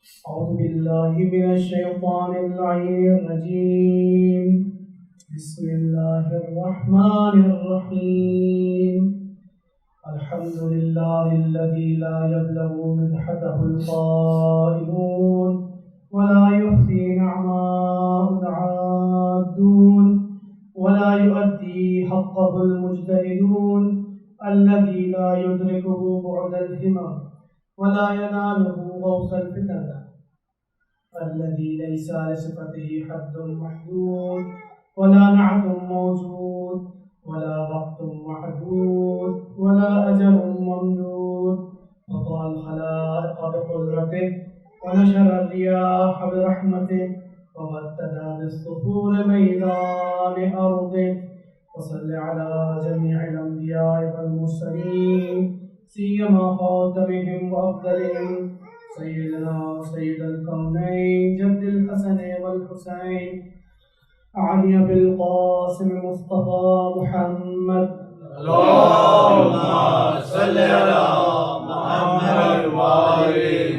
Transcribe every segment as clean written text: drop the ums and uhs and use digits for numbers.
أعوذ بالله من الشيطان اللعين الرجيم. بسم الله الرحمن الرحيم. الحمد لله الذي لا يبلغ مدحته القائلون ولا يحصي نعماء العادون ولا يؤدي حقه المجتهدون الذي لا يدركه بعد الهمم ولا يناله غوث الفتن الذي ليس لصفته حد محدود ولا نعت موجود ولا وقت محدود ولا أجل ممدود وضع الخلائق بقدرته ونشر الرياح برحمته ومدد بالصخور ميدان أرضه وصل على جميع الأنبياء والمرسلين سيما خاتمهم وأفضلهم سيدنا سيد الكونين جد الحسن والحسين علي بالقاسم مصطفى محمد. اللهم صل على محمد وآل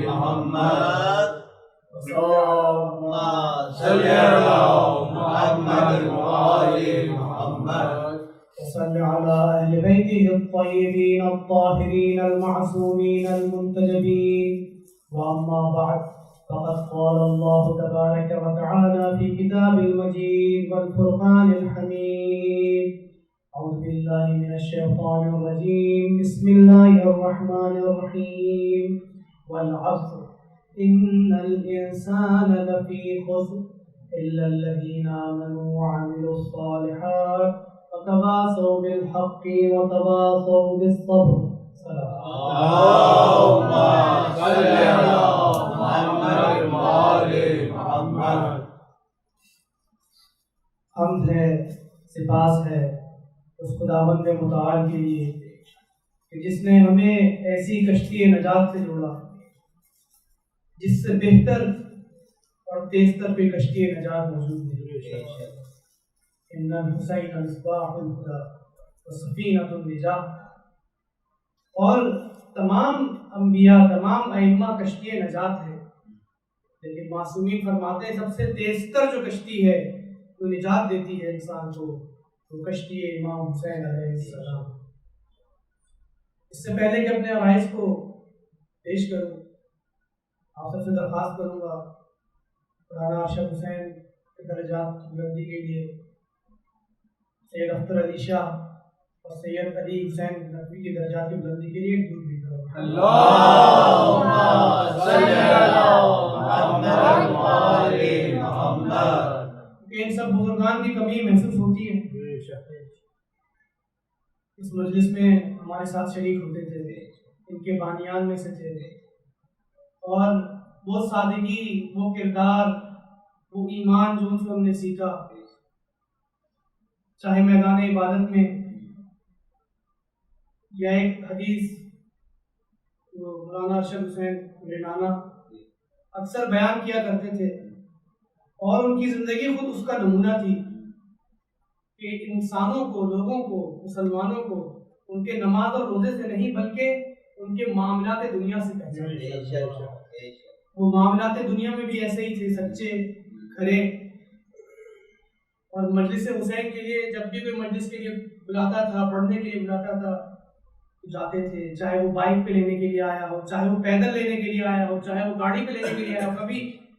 محمد. اللهم صل على محمد وآل محمد. وصل على أهل بيته الطيبين الطاهرين المعصومين المنتجبين. وأما بعد، فقد قال الله تبارك وتعالى في كتاب المجيد والفرقان الحميد. أعوذ بالله من الشيطان الرجيم. بسم الله الرحمن الرحيم. والعصر إن الإنسان لفي خسر إلا الذين آمنوا وعملوا الصالحات وتواصوا بالحق وتواصوا بالصبر. اللهم صل على محمد وآل محمد. حمد ہے، سپاس ہے اس خداوند متعال کے لیے کہ جس نے ہمیں ایسی کشتی نجات سے جوڑا جس سے بہتر اور تیزتر کوئی کشتی نجات موجود نہیں. ان الحسین مصباح الہدی وسفینۃ النجاۃ. اور تمام انبیاء، تمام ائمہ کشتی نجات ہے، لیکن معصومین فرماتے ہیں سب سے تیزتر جو کشتی ہے جو نجات دیتی ہے انسان کو، وہ کشتی امام حسین علیہ السلام. اس سے پہلے کہ اپنے عرائض کو پیش کروں، آپ سب سے درخواست کروں گا مولانا ارشد حسین کے درجات کی بلندی کے لیے سید اختر علی شاہ اور سید علی حسین نقوی کی درجات کی بلندی کے لیے ایک درود بھی کرو. اللهم صل على محمد وآل محمد. کہ ان سب بزرگان کی کمی محسوس ہوتی ہے. اس مجلس میں ہمارے ساتھ شریک ہوتے تھے، ان کے بانیان میں سے تھے، اور وہ سادگی، وہ کردار، وہ ایمان جو ان سے ہم نے سیکھا، چاہے میدان عبادت میں یا ایک حدیث جو مولانا ارشد حسین رینانہ اکثر بیان کیا کرتے تھے، اور ان کی زندگی خود اس کا نمونہ تھی کہ انسانوں کو، لوگوں کو، مسلمانوں کو ان کے نماز اور روزے سے نہیں بلکہ ان کے معاملات دنیا سے پہچانا. وہ معاملات دنیا میں بھی ایسے ہی تھے، سچے، کھرے. اور مجلس حسین کے لیے جب بھی کوئی مجلس کے لیے بلاتا تھا، پڑھنے کے لیے بلاتا تھا، جاتے تھے، چاہے وہ بائک پہ لینے کے لیے آیا ہو، چاہے وہ پیدل لینے کے لیے آیا ہو، چاہے وہ گاڑی پہ لینے کے لیے آیا ہو، کبھی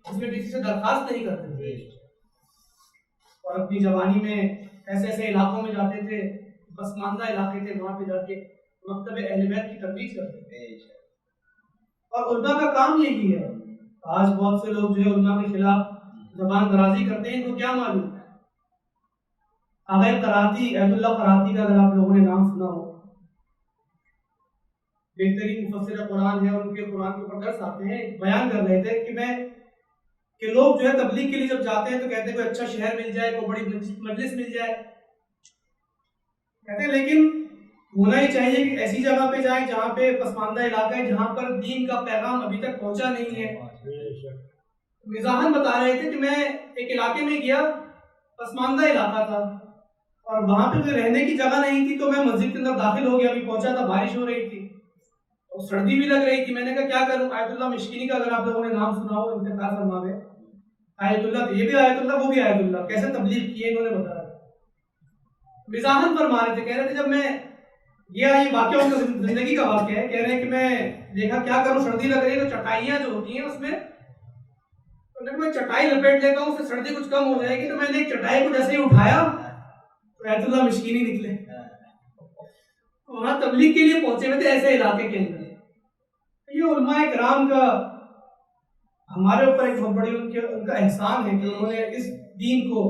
اس میں کسی سے درخواست نہیں کرتے تھے. اور اپنی جوانی میں ایسے ایسے علاقوں میں جاتے تھے، پسماندہ علاقے تھے، وہاں پہ جا کے مکتب اہل بیت کی ترویج کرتے تھے. اور علماء کا کام یہی ہے. آج بہت سے لوگ جو ہے علماء کے خلاف زبان درازی کرتے ہیں، تو کیا معلوم آغا قراتی، عید اللہ قراتی کا اگر آپ لوگوں نے نام سنا ہو، بہترین مفسر قرآن ہے، اور ان کے قرآن کے اوپر درس آتے ہیں. بیان کر رہے تھے کہ لوگ جو ہے تبلیغ کے لیے جب جاتے ہیں تو کہتے ہیں کوئی اچھا شہر مل جائے، کوئی بڑی مجلس مل جائے، کہتے ہیں لیکن ہونا ہی چاہیے کہ ایسی جگہ پہ جائیں جہاں پہ پسماندہ علاقہ ہے، جہاں پر دین کا پیغام ابھی تک پہنچا نہیں ہے. مزاحن بتا رہے تھے کہ میں ایک علاقے میں گیا، پسماندہ علاقہ تھا، اور وہاں پہ کوئی رہنے کی جگہ نہیں تھی، تو میں مسجد کے اندر داخل ہو گیا. ابھی پہنچا تھا، بارش ہو رہی تھی، اور سردی بھی لگ رہی تھی. میں نے کہا کیا کروں؟ آیت اللہ مشکینی کا اگر آپ لوگوں نے نام سنا ہو, انتقال فرما گئے. آیت اللہ یہ بھی آیت اللہ وہ بھی آیت اللہ, کیسے تبلیغ کی ہے انہوں نے بتایا. مزاحمت فرما رہے تھے, کہہ رہے تھے جب میں یہ واقعہ ان کا زندگی کا واقعہ ہے, کہہ رہے ہیں کہ میں دیکھا کیا کروں, سردی لگ رہی ہے, تو چٹائیاں جو ہوتی ہیں اس میں میں چٹائی لپیٹ لیتا ہوں, اس سے سردی کچھ کم ہو جائے گی. تو میں نے ایک چٹائی کو جیسے ہی اٹھایا تو آیت اللہ مشکینی نکلے. وہاں تبلیغ کے لیے پہنچے ہوئے تھے ایسے علاقے کے اندر. یہ علماء کرام کا ہمارے اوپر ایک بہت بڑی ان کا احسان ہے کہ انہوں نے اس دین کو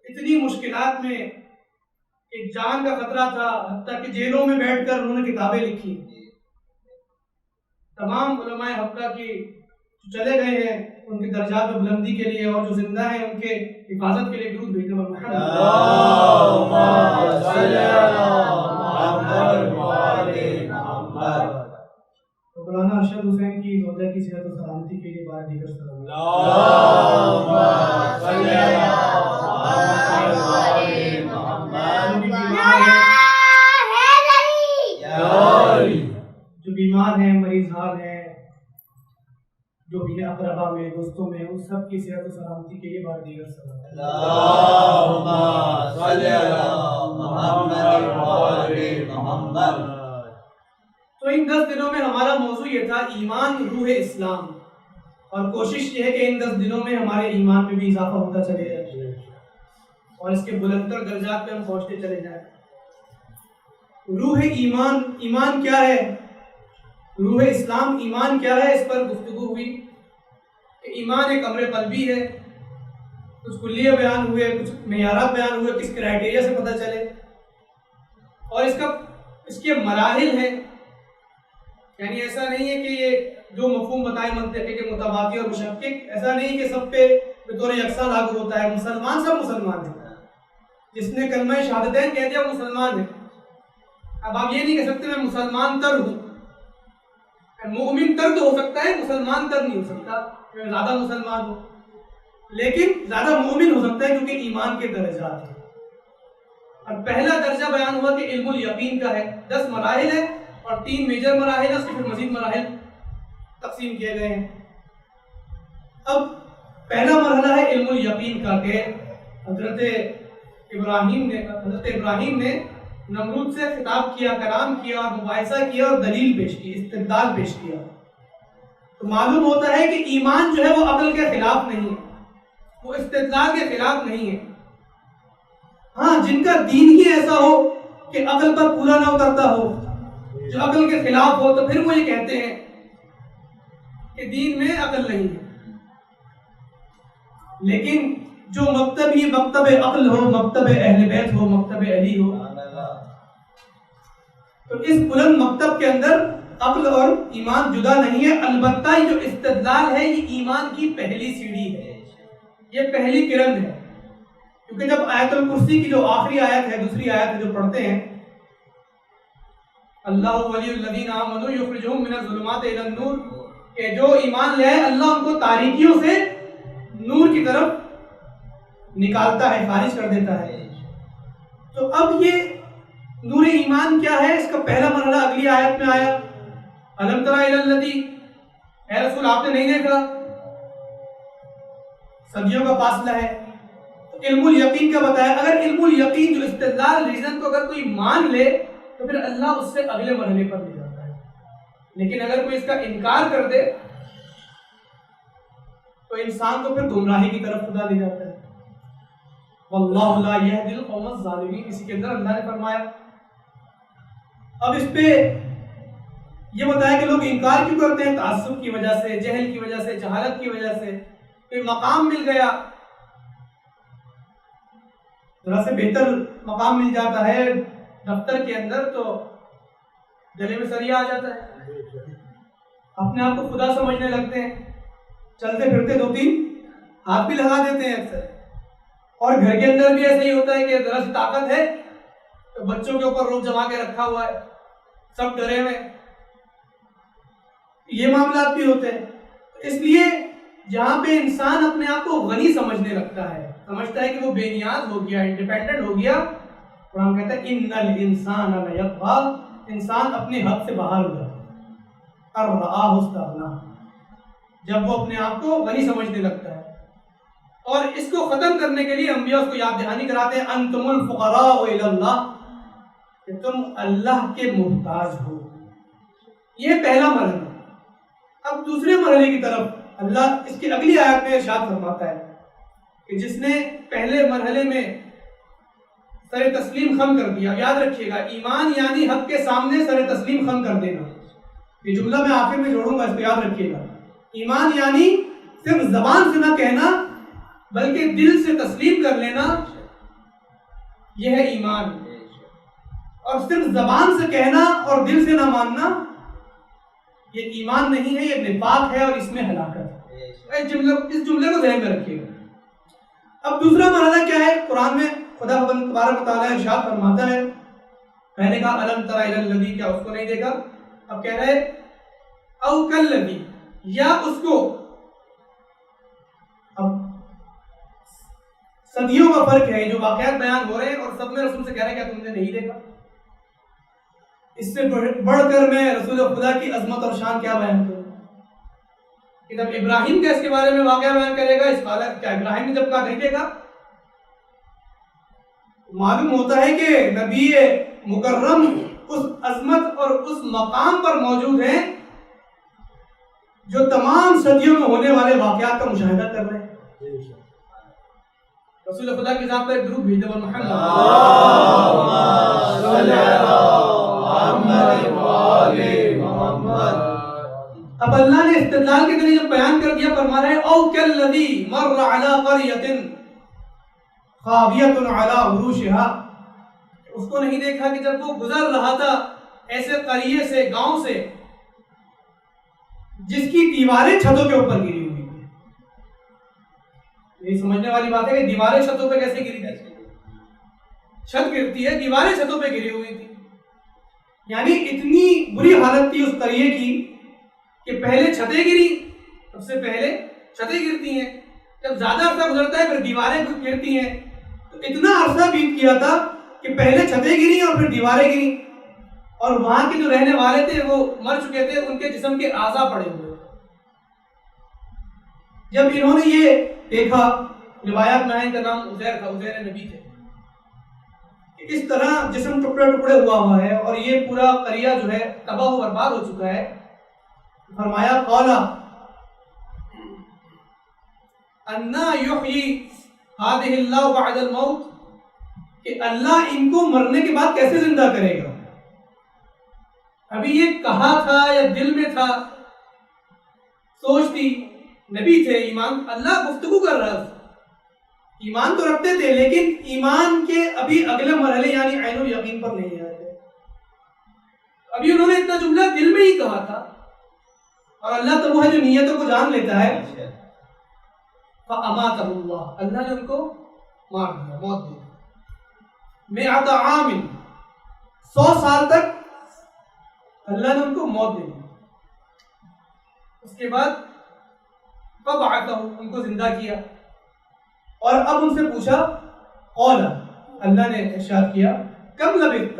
اتنی مشکلات میں, ایک جان کا خطرہ تھا, حتیٰ کہ جیلوں میں بیٹھ کر انہوں نے کتابیں لکھی. تمام علماء حقہ کی جو چلے گئے ہیں ان کے درجات میں بلندی کے لیے, اور جو زندہ ہیں ان کے حفاظت کے لیے درود بھیجنے والے مولانا ارشد حسین کی زوجہ کی صحت و سلامتی کے لیے بار دیگر سلام. جو بیمار ہیں, مریض حال ہیں, جو بھی اقربا میں, دوستوں میں, ان سب کی صحت و سلامتی کے لیے بار دیگر سلام. تو ان 10 دنوں میں ہمارا موضوع یہ تھا ایمان روح اسلام, اور کوشش یہ ہے کہ ان 10 دنوں میں ہمارے ایمان میں بھی اضافہ ہوتا چلے جائے اور اس کے بلندتر درجات پہ ہم پہنچتے چلے جائیں. روح ایمان, ایمان کیا ہے؟ روح اسلام ایمان کیا ہے, اس پر گفتگو ہوئی کہ ایمان ایک امر قلبی ہے. کچھ کلیہ بیان ہوئے, کچھ معیارات بیان ہوئے, کس کرائٹیریا سے پتہ چلے, اور اس کے مراحل ہیں. یعنی ایسا نہیں ہے کہ یہ جو مفہوم بتائے منطقی کے متبادل اور مشکک, ایسا نہیں کہ سب پہ بطور یکساں لاگو ہوتا ہے. مسلمان سب مسلمان ہیں, جس نے کلمہ شہادتین کہہ دیا وہ مسلمان ہے. اب آپ یہ نہیں کہہ سکتے میں مسلمان تر ہوں. مومن تر تو ہو سکتا ہے, مسلمان تر نہیں ہو سکتا. میں زیادہ مسلمان ہوں لیکن زیادہ مومن ہو سکتا ہے, کیونکہ ایمان کے درجات ہیں. اور پہلا درجہ بیان ہوا کہ علم الیقین کا ہے. 10 مراحل ہیں اور 3 میجر مراحل ہیں, اس کے پھر مزید مراحل تقسیم کیے گئے ہیں. اب پہلا مرحلہ ہے علم الیقین کا, کہ حضرت ابراہیم نے نمرود سے خطاب کیا, کلام کیا, اور مباحثہ کیا, اور دلیل پیش کی, استدلال پیش کیا. تو معلوم ہوتا ہے کہ ایمان جو ہے وہ عقل کے خلاف نہیں ہے, وہ استدلال کے خلاف نہیں ہے. ہاں, جن کا دین ہی ایسا ہو کہ عقل پر پورا نہ اترتا ہو, جو عقل کے خلاف ہو, تو پھر وہ یہ کہتے ہیں کہ دین میں عقل نہیں ہے. لیکن جو مکتب ہی مکتب عقل ہو, مکتب اہل بیت ہو, مکتب علی ہو, تو اس بلند مکتب کے اندر عقل اور ایمان جدا نہیں ہے. البتہ یہ جو استدلال ہے یہ ایمان کی پہلی سیڑھی ہے, یہ پہلی کرن ہے. کیونکہ جب آیت الکرسی کی جو آخری آیت ہے, دوسری آیت ہے جو پڑھتے ہیں, اللہ ولی الذین آمنوا یخرجہم من الظلمات الی النور, کہ جو ایمان لے آئے اللہ ان کو تاریکیوں سے نور کی طرف نکالتا ہے, خارج کر دیتا ہے. تو اب یہ نور ایمان کیا ہے, اس کا پہلا مرحلہ اگلی آیت میں آیا, الم تر الی الذی, اے رسول آپ نے نہیں دیکھا, صدیوں کا فاصلہ ہے. تو علم الیقین کا بتایا. اگر علم الیقین جو استدلال ریزن کو اگر کوئی مان لے تو پھر اللہ اس سے اگلے مرحلے پر لے جاتا ہے. لیکن اگر کوئی اس کا انکار کر دے تو انسان کو پھر گمراہی کی طرف خدا لے جاتا ہے. واللہ لا یہدی القوم الظالمین, اسی کے اندر اللہ نے فرمایا. اب اس پہ یہ بتایا کہ لوگ انکار کیوں کرتے ہیں, تعصب کی وجہ سے, جہل کی وجہ سے, جہالت کی وجہ سے. کوئی مقام مل گیا, ذرا سے بہتر مقام مل جاتا ہے دفتر کے اندر, تو گلے میں سریا آ جاتا ہے, اپنے آپ کو خدا سمجھنے لگتے ہیں, چلتے پھرتے 2-3 ہاتھ بھی لگا دیتے ہیں اکثر. اور گھر کے اندر بھی ایسا ہی ہوتا ہے کہ ذرا سی طاقت ہے تو بچوں کے اوپر روک جما کے رکھا ہوا ہے, سب ڈرے ہوئے. یہ معاملات بھی ہوتے ہیں. اس لیے جہاں پہ انسان اپنے آپ کو غنی سمجھنے لگتا ہے, سمجھتا ہے کہ وہ بے نیاز ہو گیا, انڈیپینڈنٹ ہو گیا, قرآن کہتا ہے ان الانسان لیطغی, انسان اپنے حد سے باہر ہو جاتا ہے. ان رآہ استغنی، جب وہ اپنے آپ کو غنی سمجھنے لگتا ہے. اور اس کو ختم کرنے کے لیے انبیاء اس کو یاد دہانی کراتے ہیں انتم الفقراء الی اللہ، کہ تم اللہ کے محتاج ہو. یہ پہلا مرحلہ. اب دوسرے مرحلے کی طرف اللہ اس کی اگلی آیت میں ارشاد فرماتا ہے کہ جس نے پہلے مرحلے میں سر تسلیم خم کر دیا. یاد رکھیے گا ایمان یعنی حق کے سامنے سر تسلیم خم کر دینا. یہ جملہ میں آخر میں جوڑوں گا، اس کو یاد رکھیے گا. ایمان یعنی صرف زبان سے نہ کہنا بلکہ دل سے تسلیم کر لینا، یہ ہے ایمان. اور صرف زبان سے کہنا اور دل سے نہ ماننا یہ ایمان نہیں ہے، یہ نفاق ہے اور اس میں ہلاکت ہے. اس جملے کو ذہن میں رکھیے گا. اب دوسرا مرحلہ کیا ہے؟ قرآن میں خدا تبارک و تعالیٰ ارشاد فرماتا ہے، میں نے کہا الم تر الی الذی، کیا اس کو نہیں دیکھا؟ اب کہہ رہے او کالذی، یا اس کو. اب صدیوں کا فرق ہے، جو واقعات بیان ہو رہے ہیں اور سب میں رسول سے کہہ رہے ہیں کیا تم نے نہیں دیکھا؟ اس سے بڑھ کر میں رسول خدا کی عظمت اور شان کیا بیان کروں کہ جب ابراہیم کا اس کے بارے میں واقعہ بیان کرے گا، اس حالت کیا ابراہیم نے جب کہا نہیں دیکھا، معلوم ہوتا ہے کہ نبی مکرم اس عظمت اور اس مقام پر موجود ہیں جو تمام صدیوں میں ہونے والے واقعات کا مشاہدہ کر رہے ہیں. رسول خدا کی ذات پر ایک درود بھیج دو محمد. اب اللہ نے استدلال کے ذریعے جب بیان کر دیا، فرما رہے او کالذی مر علی قریۃ خاویۃ علی عروشها، اس کو نہیں دیکھا کہ جب وہ گزر رہا تھا ایسے قریے سے، گاؤں سے جس کی دیواریں چھتوں کے اوپر گری ہوئی تھی. یہ سمجھنے والی بات ہے کہ دیواریں چھتوں پہ کیسے گری تھی؟ چھت گرتی ہے، دیواریں چھتوں پہ گری ہوئی تھی. یعنی اتنی بری حالت تھی اس قریے کی کہ پہلے چھتیں گری، سب سے پہلے چھتیں گرتی ہیں، جب زیادہ عرصہ گزرتا ہے پھر دیواریں گرتی ہیں. تو اتنا عرصہ بیت کیا تھا کہ پہلے چھتیں گری اور پھر دیواریں گری، اور وہاں کے جو رہنے والے تھے وہ مر چکے تھے، ان کے جسم کے اعضاء پڑے ہوئے. جب انہوں نے یہ دیکھا، روایات میں ان کا نام عزیر تھا، عزیر نبی تھے، اس طرح جسم ٹکڑے ٹکڑے ہوا ہے اور یہ پورا قریہ جو ہے تباہ و برباد ہو چکا ہے. فرمایا قال انا یحیی ہذہ اللہ بعد الموت، کہ اللہ ان کو مرنے کے بعد کیسے زندہ کرے گا. ابھی یہ کہا تھا یا دل میں تھا، سوچ تھی، نبی تھے، ایمان، اللہ گفتگو کر رہا تھا، ایمان تو رکھتے تھے لیکن ایمان کے ابھی اگلے مرحلے یعنی عین الیقین پر نہیں آئے تھے. ابھی انہوں نے اتنا جملہ دل میں ہی کہا تھا، اور اللہ تو وہ ہے جو نیتوں کو جان لیتا ہے. فَأَمَاتَهُ اللَّهُ، اللہ نے ان کو مار دیا، موت دی. مِئَةَ عَامٍ، 100 سال تک اللہ نے ان کو موت دے دی. اس کے بعد فَبَعَثَهُ، ان کو زندہ کیا، اور اب ان سے پوچھا، قال، اللہ نے ارشاد کیا، کم لبثت،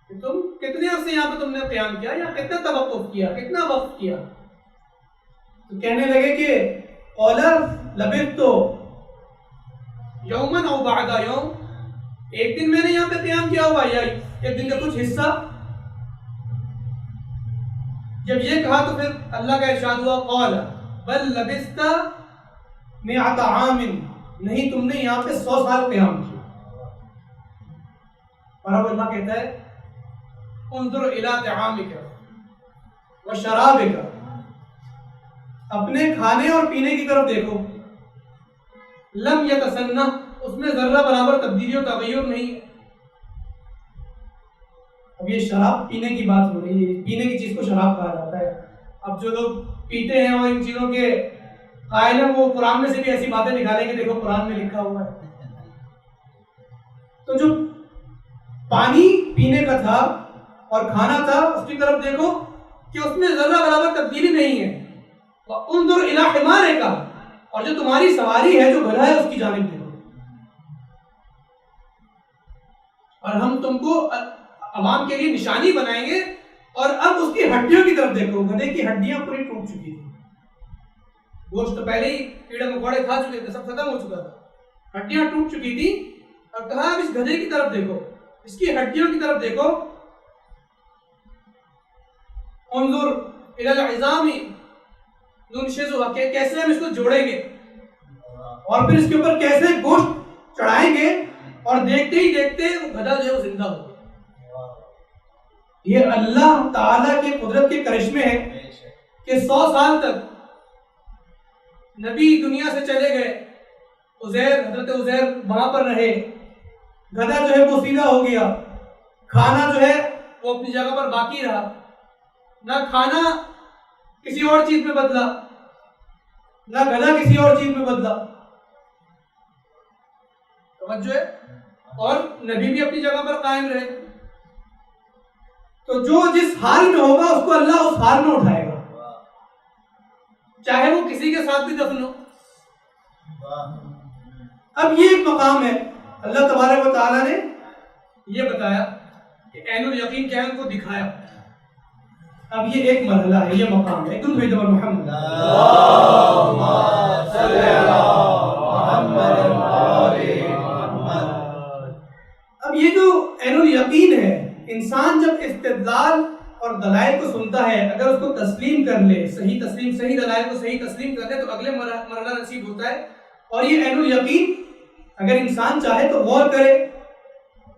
کہ تم کتنے عرصے یہاں پہ تم نے قیام کیا یا کتنا توقف کیا، کتنا وقت کیا. تو کہنے لگے کہ قال لبثت یوما او بعد یوم، ایک دن میں نے یہاں پہ قیام کیا ہوا یا ایک دن کا کچھ حصہ. جب یہ کہا تو پھر اللہ کا ارشاد ہوا، قال بل لبثت 100 عام، نہیں تم نے یہاں پہ 100 سال قیام کیا. اور اب اللہ کہتا ہے انظر الی طعامک وشرابک، اپنے کھانے اور پینے کی طرف دیکھو، لم یتسنہ، اس میں ذرہ برابر تبدیلی و تغیر نہیں ہے. اب یہ شراب پینے کی بات ہو رہی ہے، پینے کی چیز کو شراب کہا جاتا ہے. اب جو لوگ پیتے ہیں اور ان چیزوں کے قائل ہیں وہ قرآن میں سے بھی ایسی باتیں نکالیں گے، دیکھو قرآن میں لکھا ہوا ہے. تو جو پانی پینے کا تھا اور کھانا تھا اس کی طرف دیکھو کہ اس میں ذرہ برابر تبدیلی نہیں ہے. انظر الی حمارک، اور جو تمہاری سواری ہے جو گدھا ہے اس کی جانب دیکھو. اور ہم تم کو عوام کے لیے نشانی بنائیں گے اور اب اس کی ہڈیوں کی طرف دیکھو، گدھے کی ہڈیاں پوری ٹوٹ چکی تھی، گوشت تو پہلے ہی کیڑے مکوڑے کھا چکے تھے، سب ختم ہو چکا تھا، ہڈیاں ٹوٹ چکی تھی، اور کہا اب اس گدھے کی طرف دیکھو، اس کی ہڈیوں کی طرف دیکھو، انظر الی العظام ننشزها، کہ کیسے ہم اس کو جوڑیں گے اور پھر اس کے اوپر کیسے گوشت چڑھائیں گے، اور دیکھتے ہی دیکھتے وہ گدھا جو ہے وہ زندہ ہو گیا۔ یہ اللہ تعالیٰ کی قدرت کے کرشمے ہیں کہ 100 سال تک نبی دنیا سے چلے گئے، حضرت عزیر وہاں پر رہے، گدھا جو ہے وہ سیدھا ہو گیا، کھانا جو ہے وہ اپنی جگہ پر باقی رہا، نہ کھانا کسی اور چیز میں بدلا، نہ گدھا کسی اور چیز میں بدلا، توجہ ہے، اور نبی بھی اپنی جگہ پر قائم رہے۔ تو جو جس حال میں ہوگا اس کو اللہ اس حال میں اٹھائے گا، چاہے وہ کسی کے ساتھ بھی دفن ہو۔ اب یہ ایک مقام ہے، اللہ تبارک و تعالیٰ نے یہ بتایا کہ عین الیقین کیا ہے، ان کو دکھایا۔ اب یہ ایک مرحلہ ہے، یہ مقام ہے، تم بھیجو محمد اللہم صلی علی محمد وآلِ محمد۔ اب یہ جو عین الیقین ہے، انسان جب استدلال اور دلائل کو سنتا ہے، اگر اس کو تسلیم کر لے، صحیح دلائل کو صحیح تسلیم کر لے تو اگلے مرحلہ نصیب ہوتا ہے۔ اور یہ عین الیقین اگر انسان چاہے تو غور کرے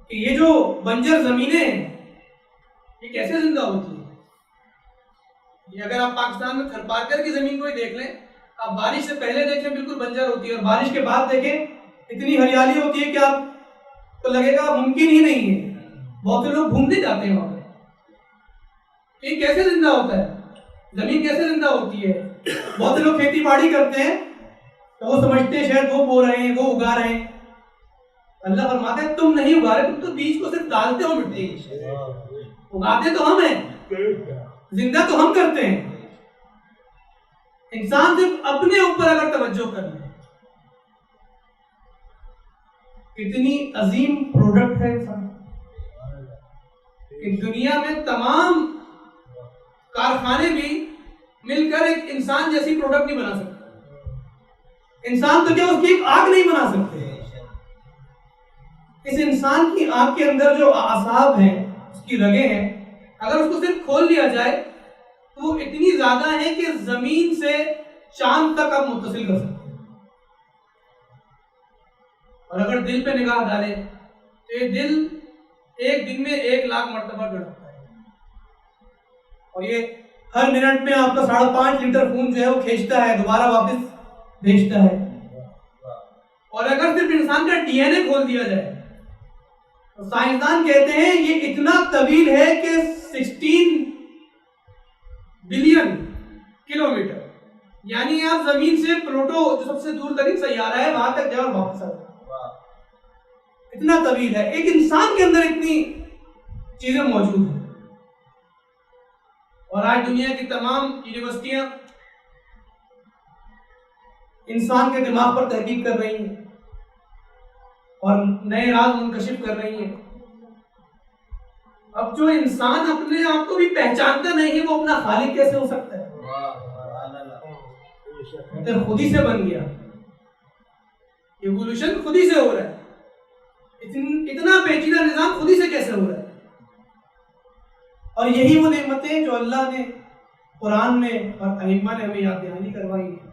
کہ یہ جو بنجر زمینیں ہیں یہ کیسے زندہ ہوتی ہیں۔ یہ اگر آپ پاکستان میں تھرپارکر کی زمین کو ہی دیکھ لیں، آپ بارش سے پہلے دیکھیں بالکل بنجر ہوتی ہے، اور بارش کے بعد دیکھیں اتنی ہریالی ہوتی ہے کہ آپ کو لگے گا ممکن ہی نہیں ہے۔ بہت سے لوگ گھومنے جاتے ہیں وہاں پہ، یہ کیسے زندہ ہوتا ہے، زمین کیسے زندہ ہوتی ہے۔ بہت سے لوگ کھیتی باڑی کرتے ہیں تو وہ سمجھتے ہیں شاید وہ بو رہے ہیں، وہ اگا رہے ہیں۔ اللہ فرماتا ہے تم نہیں اگا رہے، تم تو بیج کو صرف ڈالتے ہو مٹی، اگاتے تو ہم ہیں، زندہ تو ہم کرتے ہیں۔ انسان صرف اپنے اوپر اگر توجہ کر لے، کتنی عظیم پروڈکٹ ہے انسان، کہ دنیا میں تمام کارخانے بھی مل کر ایک انسان جیسی پروڈکٹ نہیں بنا سکتے۔ انسان تو کیا اس کی ایک آنکھ نہیں بنا سکتے۔ اس انسان کی آنکھ کے اندر جو اعصاب ہیں، اس کی رگیں ہیں، اگر اس کو صرف کھول لیا جائے تو وہ اتنی زیادہ ہے کہ زمین سے چاند تک آپ متصل کر سکتے ہیں۔ اور اگر دل پہ نگاہ ڈالیں تو یہ دل ایک دن میں 1,00,000 مرتبہ دھڑکتا ہے، اور یہ ہر منٹ میں آپ کا 5.5 لیٹر خون جو ہے وہ کھینچتا ہے، دوبارہ واپس بھیجتا ہے۔ اور اگر صرف انسان کا ڈی این اے کھول دیا جائے تو سائنسدان کہتے ہیں یہ اتنا طویل ہے کہ 16 بلین کلومیٹر، یعنی آپ زمین سے پلوٹو جو سب سے دور ترین سیارہ ہے وہاں تک جائے اور واپس آئے، اتنا طویل ہے۔ ایک انسان کے اندر اتنی چیزیں موجود ہیں، اور آج دنیا کی تمام یونیورسٹیاں انسان کے دماغ پر تحقیق کر رہی ہیں اور نئے راز منکشف کر رہی ہیں۔ اب جو انسان اپنے آپ کو بھی پہچانتا نہیں ہے وہ اپنا خالق کیسے ہو سکتا ہے؟ تو خود ہی سے بن گیا، ایوولوشن خود ہی سے ہو رہا ہے، اتنا پیچیدہ نظام خود ہی سے کیسے ہو رہا ہے؟ اور یہی وہ نعمتیں جو اللہ نے قرآن میں اور ائمہ نے ہمیں یاد دہانی کروائی ہے،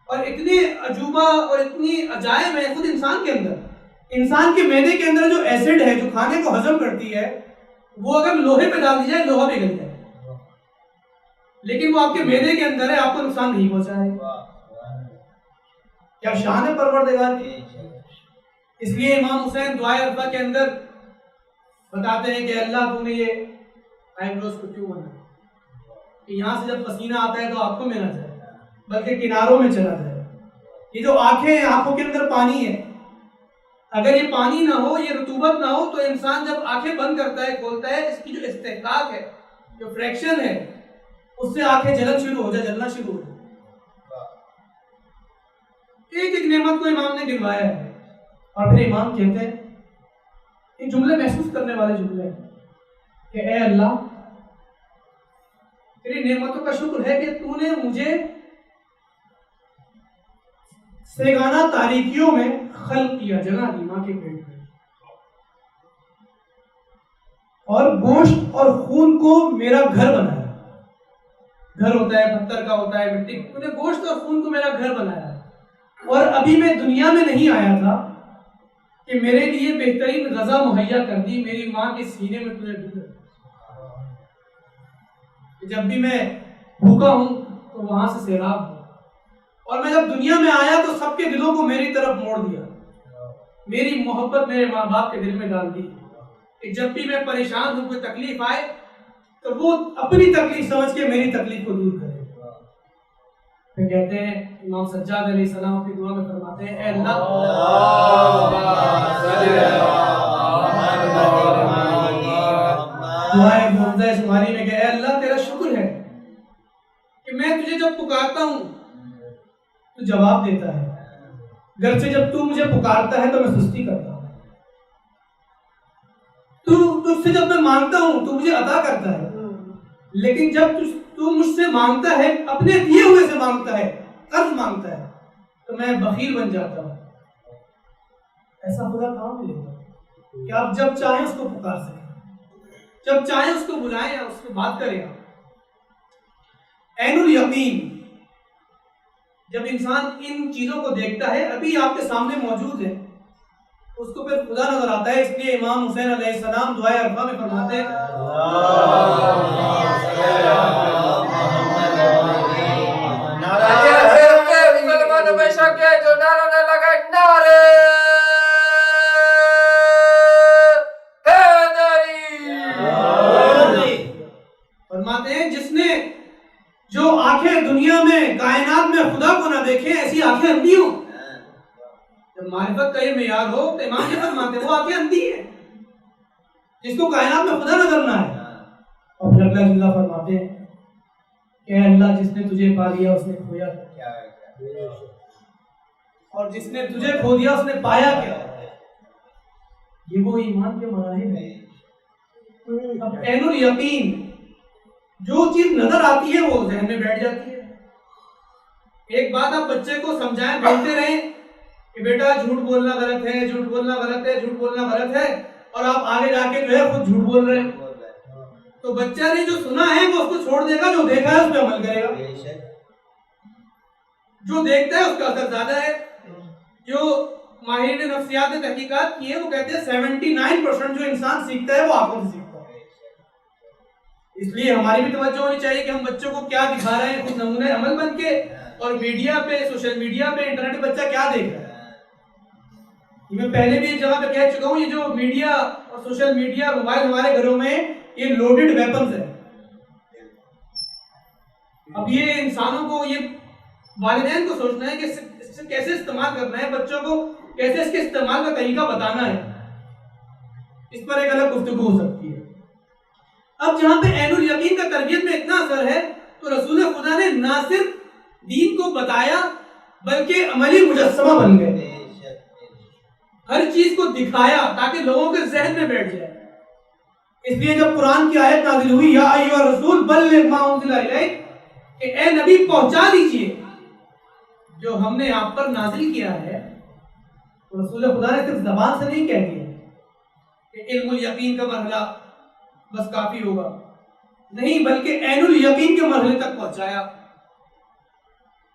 اور اتنے عجوبہ اور اتنی عجائب ہے خود انسان کے اندر۔ انسان کے معدے کے اندر جو ایسڈ ہے جو کھانے کو ہضم کرتی ہے، وہ اگر لوہے پہ ڈال دی جائے لوہا پگھل جائے، لیکن وہ آپ کے معدے کے اندر ہے، آپ کو نقصان نہیں پہنچائے۔ کیا شان ہے پروردگار کی! اس لیے امام حسین دعائے عرفہ کے اندر بتاتے ہیں کہ اللہ تو نے یہ آئیبروز کو کیوں بنا کہ یہاں سے جب پسینہ آتا ہے تو آنکھوں میں نہ جائے بلکہ کناروں میں چلا جائے۔ یہ جو آنکھیں ہیں، آنکھوں کے اندر پانی ہے، اگر یہ پانی نہ ہو، یہ رطوبت نہ ہو تو انسان جب آنکھیں بند کرتا ہے کھولتا ہے، اس کی جو استحقاق ہے، جو فریکشن ہے، اس سے آنکھیں جلنا شروع ہو جائے۔ ایک ایک نعمت کو امام نے گنوایا ہے، اور پھر امام کہتے ہیں یہ جملے محسوس کرنے والے جملے ہیں کہ اے اللہ تیری نعمتوں کا شکر ہے کہ تو نے مجھے سیگانہ تاریکیوں میں خلق کیا، جگہ دی ماں کے پیٹ میں، اور گوشت اور خون کو میرا گھر بنایا۔ گھر ہوتا ہے پتھر کا، ہوتا ہے مٹی، تو نے گوشت اور خون کو میرا گھر بنایا، اور ابھی میں دنیا میں نہیں آیا تھا کہ میرے لیے بہترین غذا مہیا کر دی، میری ماں کے سینے میں تجھے ڈھونڈا۔ جب بھی میں بھوکا ہوں تو وہاں سے سیراب ہوں، اور میں جب دنیا میں آیا تو سب کے دلوں کو میری طرف موڑ دیا، میری محبت میرے ماں باپ کے دل میں ڈال دی کہ جب بھی میں پریشان ہوں، کوئی تکلیف آئے تو وہ اپنی تکلیف سمجھ کے میری تکلیف کو دور کرے۔ پھر کہتے ہیں امام سجاد علیہ السلام اپنی دعا میں فرماتے ہیں، اے اللہ دعائے معوذہ شماری میں کہ اے اللہ تیرا شکر ہے کہ میں تجھے جب پکارتا ہوں تو جواب دیتا ہے، گرچہ جب تو مجھے پکارتا ہے تو میں سستی کرتا ہوں، تجھ سے جب میں مانگتا ہوں تو مجھے عطا کرتا ہے، لیکن جب تو مجھ سے مانگتا ہے، اپنے دیے ہوئے سے مانگتا ہے، قرض مانگتا ہے، تو میں بخیل بن جاتا ہوں۔ ایسا خدا کہاں ملے گا کہ آپ جب چاہیں اس کو پکار سکیں، جب چاہیں اس کو بلائیں یا اس سے بات کریں۔ عین الیقین، جب انسان ان چیزوں کو دیکھتا ہے، ابھی آپ کے سامنے موجود ہے، اس کو پھر خدا نظر آتا ہے۔ اس لیے امام حسین علیہ السلام دعائے عرفہ میں فرماتے ہیں، فرماتے ہیں جس نے جو آنکھیں دنیا میں کائنات میں خدا کو نہ دیکھیں، ایسی آنکھیں اندھی ہوں۔ جب معرفت کا یہ معیار ہو تو امام یہ فرماتے ہیں وہ آنکھیں اندھی ہیں جس کو کائنات میں خدا نظر نہ آئے۔ اور پھر اللہ جل فرماتے ہیں کہ اے اللہ جس نے تجھے پا لیا اس نے کھویا کیا، اور جس نے تجھے کھو دیا اس نے پایا کیا۔ یہ وہ ایمان کے مراحل ہیں۔ اب عین الیقین، جو چیز نظر آتی ہے وہ ذہن میں بیٹھ جاتی ہے۔ ایک بات آپ بچے کو سمجھائیں، بولتے رہیں کہ بیٹا جھوٹ بولنا غلط ہے، جھوٹ بولنا غلط ہے، جھوٹ بولنا غلط ہے، اور آپ آگے جا کے جو ہے خود جھوٹ بول رہے ہیں، تو بچہ نے جو سنا ہے وہ اس کو چھوڑ دے گا، جو دیکھا ہے اس پہ عمل کرے گا۔ جو دیکھتا ہے اس کا اثر زیادہ ہے۔ جو ماہرین نفسیات نے تحقیقات کی ہے وہ کہتے ہیں 79% جو انسان سیکھتا ہے وہ آنکھوں سے سیکھتا ہے۔ اس لیے ہماری بھی توجہ ہونی چاہیے کہ ہم بچوں کو کیا دکھا رہے ہیں، خود نمونہ عمل بن کے، اور میڈیا پہ، سوشل میڈیا پہ، انٹرنیٹ پہ بچہ کیا دیکھ رہا ہے۔ یہ میں پہلے بھی ایک جگہ پہ کہہ چکا ہوں، یہ جو میڈیا اور سوشل میڈیا، موبائل ہمارے گھروں میں یہ لوڈڈ ویپنز ہے۔ اب یہ انسانوں کو، یہ والدین کو سوچنا ہے کہ اس سے کیسے استعمال کرنا ہے، بچوں کو کیسے اس کے استعمال کا طریقہ بتانا ہے۔ اس پر ایک الگ گفتگو ہو سکتی ہے۔ اب جہاں پہ عین الیقین کا تربیت میں اتنا اثر ہے تو رسول خدا نے نہ صرف دین کو بتایا بلکہ عملی مجسمہ بن گئے، ہر چیز کو دکھایا تاکہ لوگوں کے ذہن میں بیٹھ جائے۔ اس لیے جب قرآن کی آیت نازل ہوئی، یا ایھا الرسول بلغ ما انزل الیک، کہ اے نبی پہنچا دیجئے جو ہم نے آپ پر نازل کیا ہے، تو رسول خدا نے صرف زبان سے نہیں کہہ دیا کہ علم الیقین کا مرحلہ بس کافی ہوگا، نہیں بلکہ عین الیقین کے مرحلے تک پہنچایا۔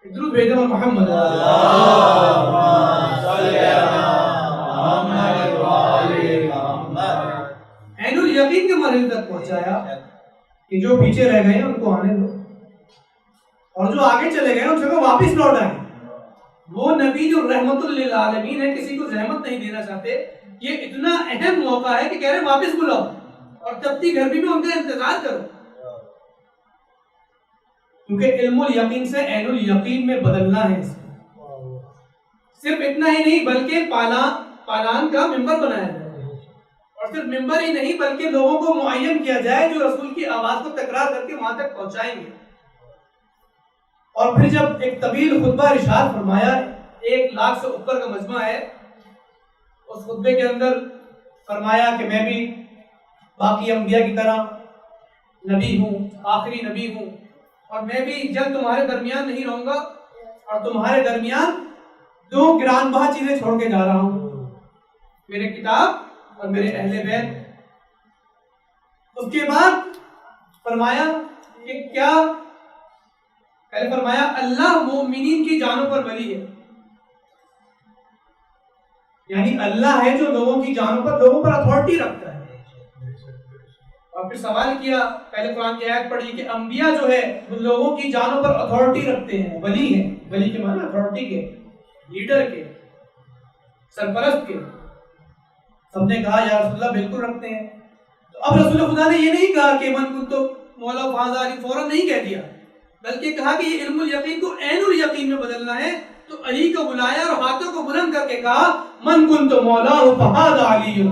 درود بھیجو محمد عین الیقین کے مرحلے تک پہنچایا کہ جو پیچھے رہ گئے ہیں ان کو آنے دو، اور جو آگے چلے گئے ہیں ان سے واپس لوٹ آئیں۔ وہ نبی جو رحمت للعالمین ہے، کسی کو زحمت نہیں دینا چاہتے، یہ اتنا اہم موقع ہے کہ کہہ رہے واپس بلاؤ اور تبتی گھر بھی میں ان کا انتظار کرو، کیونکہ علم الیقین سے عین الیقین میں بدلنا ہے۔ اس کو صرف اتنا ہی نہیں بلکہ پالان کا ممبر بنایا جائے، اور صرف ممبر ہی نہیں بلکہ لوگوں کو معین کیا جائے جو رسول کی آواز کو تکرار کر کے وہاں تک پہنچائیں گے۔ اور پھر جب ایک طویل خطبہ ارشاد فرمایا، 1,00,000 سے اوپر کا مجمع ہے، اس خطبے کے اندر فرمایا کہ میں بھی باقی انبیاء کی طرح نبی ہوں، آخری نبی ہوں، اور میں بھی جلد تمہارے درمیان نہیں رہوں گا، اور تمہارے درمیان دو گران بہا چیزیں چھوڑ کے جا رہا ہوں، میرے کتاب اور میرے اہل بیت۔ اس کے بعد فرمایا کہ کیا، پہلے فرمایا اللہ مومنین کی جانوں پر ولی ہے، یعنی اللہ ہے جو لوگوں کی جانوں پر، لوگوں پر اتھارٹی رکھتا ہے۔ اور پھر سوال کیا، پہلے قرآن کی آیت پڑھی کہ انبیاء جو ہے وہ لوگوں کی جانوں پر اتھارٹی رکھتے ہیں، ولی ہیں، ولی کے معنی اتھارٹی کے، لیڈر کے، سرپرست کے۔ سب نے کہا یا رسول اللہ بالکل رکھتے ہیں۔ تو اب رسول خدا نے یہ نہیں کہا کہ من کنت مولا فاذا علی، فوراً نہیں کہہ دیا، بلکہ کہا کہ یہ علم الیقین کو عین الیقین میں بدلنا ہے۔ تو علی کو بلایا اور ہاتھوں کو بلند کر کے کہا من کنت مولا فاذا علی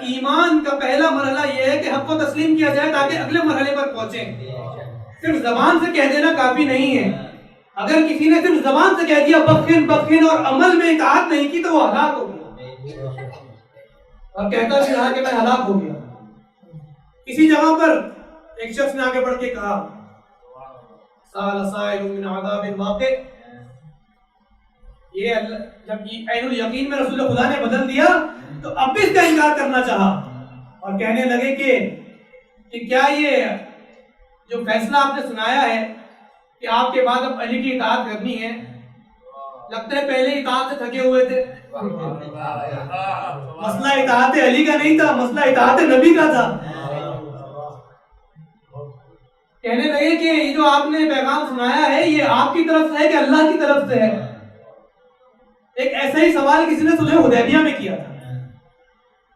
ایمان کا پہلا مرحلہ یہ ہے کہ حق کو تسلیم کیا جائے تاکہ اگلے مرحلے پر پہنچیں۔ صرف زبان سے کہہ دینا کافی نہیں ہے، اگر کسی نے صرف زبان سے کہہ دیا بخن بخن اور عمل میں اطاعت نہیں کی تو وہ ہلاک ہو گیا، اور کہتا بھی رہا کہ میں ہلاک ہو گیا۔ کسی جگہ پر ایک شخص نے آگے بڑھ کے کہا سال سائل من عذاب واقع، یہ جب عین الیقین میں رسول خدا نے بدل دیا تو اب بھی اس کا انکار کرنا چاہا اور کہنے لگے کہ کیا یہ جو فیصلہ آپ نے سنایا ہے کہ آپ کے بعد اب علی کی اطاعت کرنی ہے، لگتا ہے پہلے اطاعت سے تھکے ہوئے تھے۔ مسئلہ اطاعت علی کا نہیں تھا، مسئلہ اطاعت نبی کا تھا۔ کہنے لگے کہ یہ جو آپ نے پیغام سنایا ہے یہ آپ کی طرف سے ہے کہ اللہ کی طرف سے ہے؟ ایک ایسا ہی سوال کسی نے صلح حدیبیہ میں کیا تھا،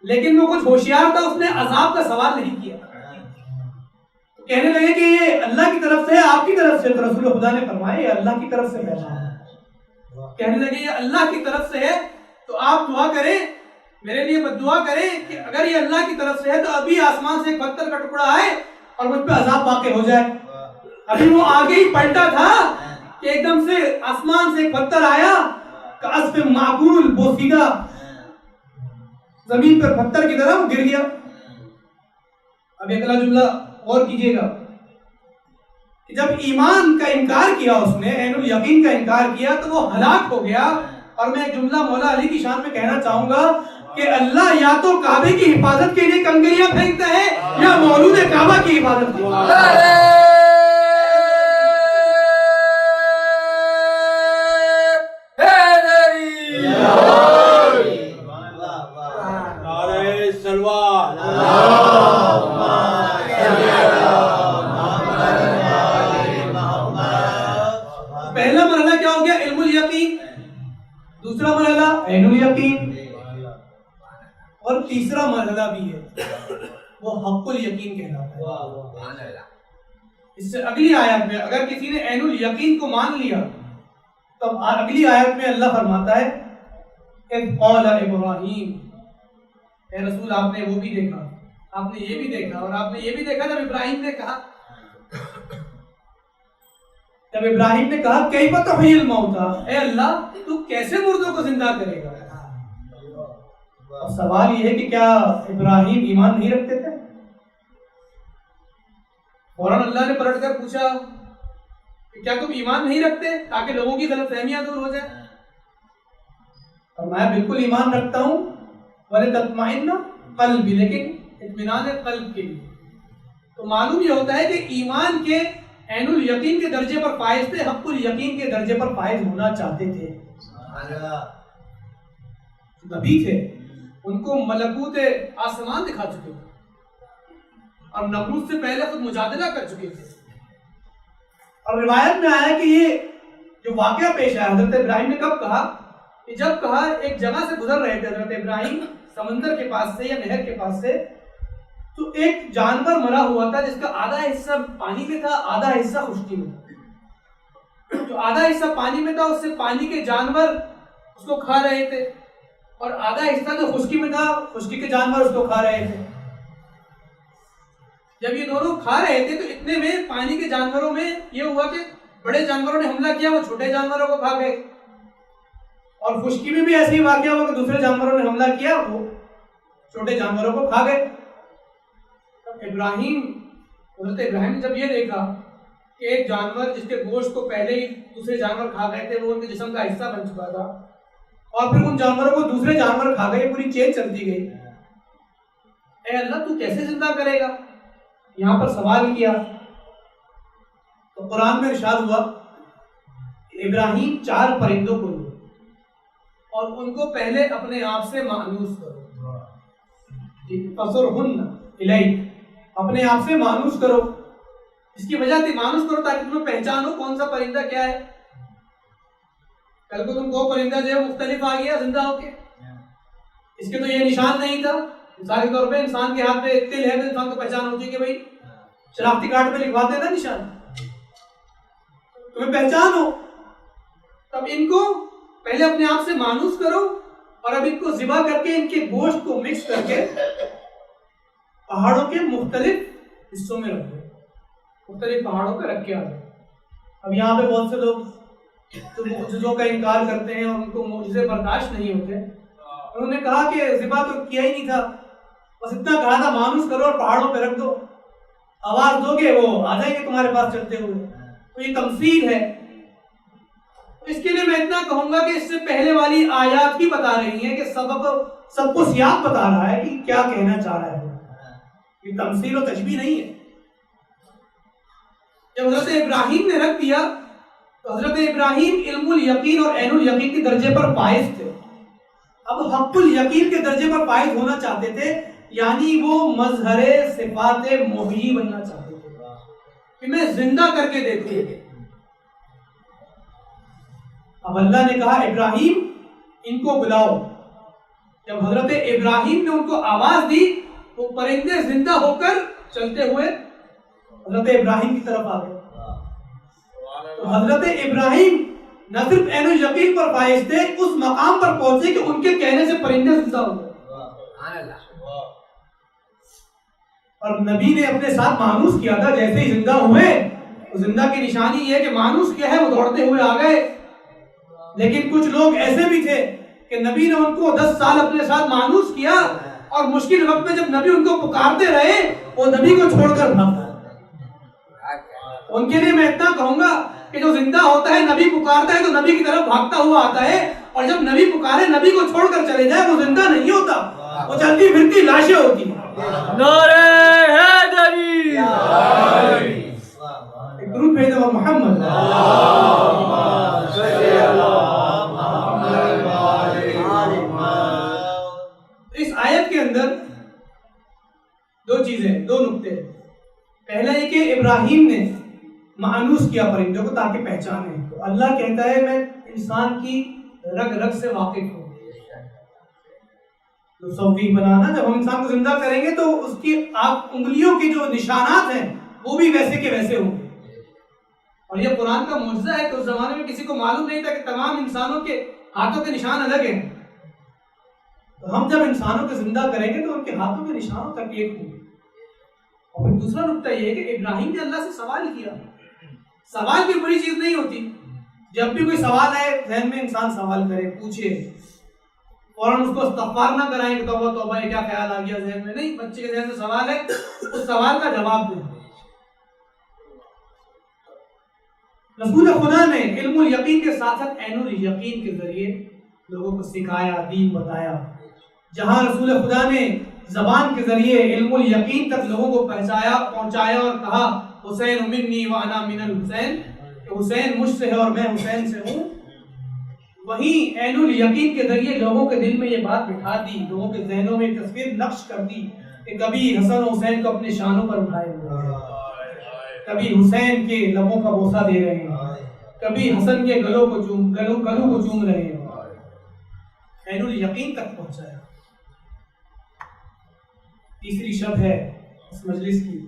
لیکن وہ کچھ ہوشیار تھا، اس نے عذاب کا سوال نہیں کیا۔ کہنے لگے کہ یہ اللہ کی طرف سے ہے آپ کی طرف سے؟ تو رسول خدا نے فرمایا یہ اللہ کی طرف سے ہے۔ کہنے لگے یہ اللہ کی طرف سے ہے تو آپ دعا کریں، میرے لیے بد دعا کریں کہ اگر یہ اللہ کی طرف سے ہے تو ابھی آسمان سے ایک پتھر کا ٹکڑا آئے اور مجھ پہ عذاب واقع ہو جائے۔ ابھی وہ آگے ہی پلٹا تھا کہ ایک دم سے آسمان سے ایک پتھر آیا، کعصف معقول، بوسیدہ زمین پر پتھر کی طرح گر گیا۔ اب ایک اگلا جملہ غور کیجئے گا کہ جب ایمان کا انکار کیا اس نے، عین الیقین کا انکار کیا تو وہ ہلاک ہو گیا۔ اور میں ایک جملہ مولا علی کی شان میں کہنا چاہوں گا کہ اللہ یا تو کعبے کی حفاظت کے لیے کنکریاں پھینکتا ہے یا مولود کعبہ کی حفاظت کے لیے۔ پہلا مرحلہ کیا ہو گیا؟ علم الیقین، دوسرا مرحلہ عین الیقین، اور تیسرا مرحلہ بھی ہے وہ حق الیقین کہلاتا ہے۔ اس سے اگلی آیت میں اگر کسی نے عین الیقین کو مان لیا تو اگلی آیت میں اللہ فرماتا ہے اذ قال ابراہیم، اے رسول آپ نے وہ بھی دیکھا، آپ نے یہ بھی دیکھا، اور آپ نے یہ بھی دیکھا جب ابراہیم نے کہا، جب ابراہیم نے کہا کیف تحیی الموتى، اے اللہ تو کیسے مردوں کو زندہ کرے گا؟ اب سوال یہ ہے کہ کیا ابراہیم ایمان نہیں رکھتے تھے؟ فوراً اللہ نے پلٹ کر پوچھا کہ کیا تم ایمان نہیں رکھتے تاکہ لوگوں کی غلط فہمیاں دور ہو جائیں؟ اور میں بالکل ایمان رکھتا ہوں، وَلِتَطْمَئِنَّ قَلْبِي، لیکن اطمینان قلب کے لیے۔ تو معلوم یہ ہوتا ہے کہ ایمان کے عین الیقین کے درجے پر فائز تھے، حق الیقین کے درجے پر فائز ہونا چاہتے تھے۔ نبی تھے، ان کو ملکوت آسمان دکھا چکے تھے اور نمرود سے پہلے خود مجادلہ کر چکے تھے۔ اور روایت میں آیا کہ یہ جو واقعہ پیش آیا حضرت ابراہیم نے کب کہا کہ جب کہا ایک جگہ سے گزر رہے تھے حضرت ابراہیم سمندر کے پاس سے یا نہر کے پاس سے، تو ایک جانور مرا ہوا تھا جس کا آدھا حصہ پانی میں تھا، آدھا حصہ خشکی میں تھا۔ جو آدھا حصہ پانی میں تھا اس سے پانی کے جانور اس کو کھا رہے تھے، اور آدھا حصہ جو خشکی میں تھا خشکی کے جانور اس کو کھا رہے تھے۔ جب یہ دونوں کھا رہے تھے تو اتنے میں پانی کے جانوروں میں یہ ہوا کہ بڑے جانوروں نے حملہ کیا، وہ چھوٹے جانوروں کو کھا گئے، اور خشکی میں بھی ایسے ہی واقعہ ہوا کہ دوسرے جانوروں نے حملہ کیا، وہ چھوٹے جانوروں کو کھا گئے۔ حضرت ابراہیم نے جب یہ دیکھا کہ ایک جانور جس کے گوشت کو پہلے ہی دوسرے جانور کھا گئے تھے، وہ ان کے جسم کا حصہ بن چکا تھا، اور پھر ان جانوروں کو دوسرے جانور کھا گئے، پوری چین چلتی گئی، اے اللہ تو کیسے زندہ کرے گا؟ یہاں پر سوال کیا تو قرآن میں ارشاد ہوا ابراہیم 4 پرندوں کو لو اور ان کو پہلے اپنے آپ سے مانوس کرو، فَصُرْهُنَّ إِلَيْكَ، اپنے آپ سے مانوس کرو۔ اس کی وجہ تھی مانوس کرو تاکہ تمہیں پہچانو کون سا پرندہ کیا ہے۔ کل کو تم کو پرندہ جو ہے مختلف آ گیا زندہ ہو کے، اس کے تو یہ نشان نہیں تھا۔ مثال کے طور پہ انسان کے ہاتھ میں تل ہے تو انسان کو پہچان ہوتی ہے کہ بھائی شناختی کارڈ پہ لکھواتے ہیں نا نشان، تمہیں پہچان ہو۔ تب ان کو پہلے اپنے آپ سے مانوس کرو، اور اب ان کو ذبح کر کے ان کے گوشت کو مکس کر کے پہاڑوں کے مختلف حصوں میں رکھ دو، مختلف پہاڑوں پہ رکھ کے آ جاؤ۔ اب یہاں پہ بہت سے لوگ جو معجزوں کا انکار کرتے ہیں اور ان کو معجزے برداشت نہیں ہوتے، انہوں نے کہا کہ ذبح تو کیا ہی نہیں تھا، بس اتنا کہا تھا مانوس کرو اور پہاڑوں پہ رکھ دو، آواز دو گے وہ آ جائیں گے تمہارے پاس چلتے ہوئے، تو یہ تمثیل ہے۔ اس کے لیے میں اتنا کہوں گا کہ اس سے پہلے والی آیات ہی بتا رہی ہیں کہ سب کو سیاق بتا رہا ہے کہ کیا کہنا چاہ رہا ہے، یہ تمثیل و تشبیہ نہیں ہے۔ جب حضرت ابراہیم نے رکھ دیا تو حضرت ابراہیم علم الیقین اور عین الیقین کے درجے پر فائز تھے، اب حق الیقین کے درجے پر فائز ہونا چاہتے تھے، یعنی وہ مظہر صفات محیی بننا چاہتے تھے کہ میں زندہ کر کے دیکھوں۔ اب اللہ نے کہا ابراہیم ان کو بلاؤ۔ جب حضرت ابراہیم نے ان کو آواز دی وہ پرندے زندہ ہو کر چلتے ہوئے حضرت ابراہیم کی طرف آ گئے۔ تو حضرت ابراہیم نہ صرف عین الیقین پر فائز تھے، اس مقام پر پہنچے کہ ان کے کہنے سے پرندے زندہ ہو گئے، اور نبی نے اپنے ساتھ مانوس کیا تھا، جیسے ہی زندہ ہوئے تو زندہ کی نشانی یہ ہے کہ مانوس کیا ہے، وہ دوڑتے ہوئے آ گئے۔ لیکن کچھ لوگ ایسے بھی تھے کہ نبی نے ان کو 10 سال اپنے ساتھ مانوس کیا، اور مشکل وقت میں جب نبی ان کو پکارتے رہے وہ نبی کو چھوڑ کر بھاگا۔ ان کے لیے میں اتنا کہوں گا کہ جو زندہ ہوتا ہے نبی پکارتا ہے تو نبی کی طرف بھاگتا ہوا آتا ہے، اور جب نبی پکارے نبی کو چھوڑ کر چلے جائے وہ زندہ نہیں ہوتا، وہ چلتی پھرتی لاشیں ہوتی ہیں۔ نعرہ حیدری، درود بھیج دو محمد۔ اس آیت کے اندر 2 چیزیں، 2 نقطے۔ پہلا یہ کہ ابراہیم نے مانوس کیا پرندوں کو تاکہ پہچانے، تو اللہ کہتا ہے میں انسان کی رگ رگ سے واقف ہوں۔ تو صوفی بنانا، جب ہم انسان کو زندہ کریں گے تو اس کی انگلیوں کے جو نشانات ہیں وہ بھی ویسے کے ویسے ہوں گے، اور یہ قرآن کا معجزہ ہے کہ اس زمانے میں کسی کو معلوم نہیں تھا کہ تمام انسانوں کے ہاتھوں کے نشان الگ ہیں۔ تو ہم جب انسانوں کو زندہ کریں گے تو ان کے ہاتھوں کے نشانوں تک ایک ہوں گے۔ اور پھر دوسرا نقطہ یہ ہے کہ ابراہیم نے اللہ سے سوال کیا۔ سوال بھی بڑی چیز نہیں ہوتی، جب بھی کوئی سوال آئے ذہن میں انسان سوال کرے، پوچھے، فوراً اس کو استغفار نہ کرائیں کہ توبہ توبہ یہ کیا خیال آ گیا ذہن میں، نہیں، بچے کے ذہن میں سوال ہے، اس سوال کا جواب دیں۔ رسول خدا نے علم الیقین کے ساتھ ساتھ عین الیقین کے ذریعے لوگوں کو سکھایا، دین بتایا۔ جہاں رسول خدا نے زبان کے ذریعے علم الیقین تک لوگوں کو پہنچایا اور کہا حسین منی وانا من الحسین، کہ حسین مجھ سے ہے اور میں حسین سے ہوں، وہیں عین الیقین کے ذریعے لوگوں کے دل میں یہ بات بٹھا دی، لوگوں کے ذہنوں میں تصویر نقش کر دی کہ کبھی حسن و حسین کو اپنے شانوں پر اٹھائے ہوئے ہیں، کبھی حسین کے لبوں کا بوسہ دے رہے ہیں، کبھی حسن کے گلوں کو چوم رہے ہیں۔ عین الیقین تک پہنچایا۔ تیسری شب ہے اس مجلس کی،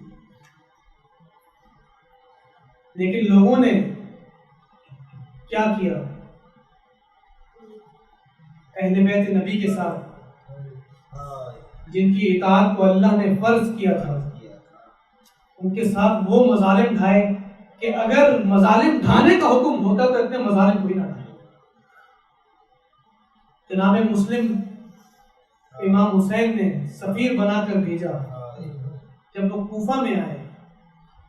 لیکن لوگوں نے کیا کیا؟ اہل بیت نبی کے ساتھ جن کی اطاعت کو اللہ نے فرض کیا تھا، ان کے ساتھ وہ مظالم ڈھائے کہ اگر مظالم ڈھانے کا حکم ہوتا تو اتنے مظالم کوئی نہ ڈھائے۔ جناب مسلم امام حسین نے سفیر بنا کر بھیجا۔ جب وہ کوفہ میں آئے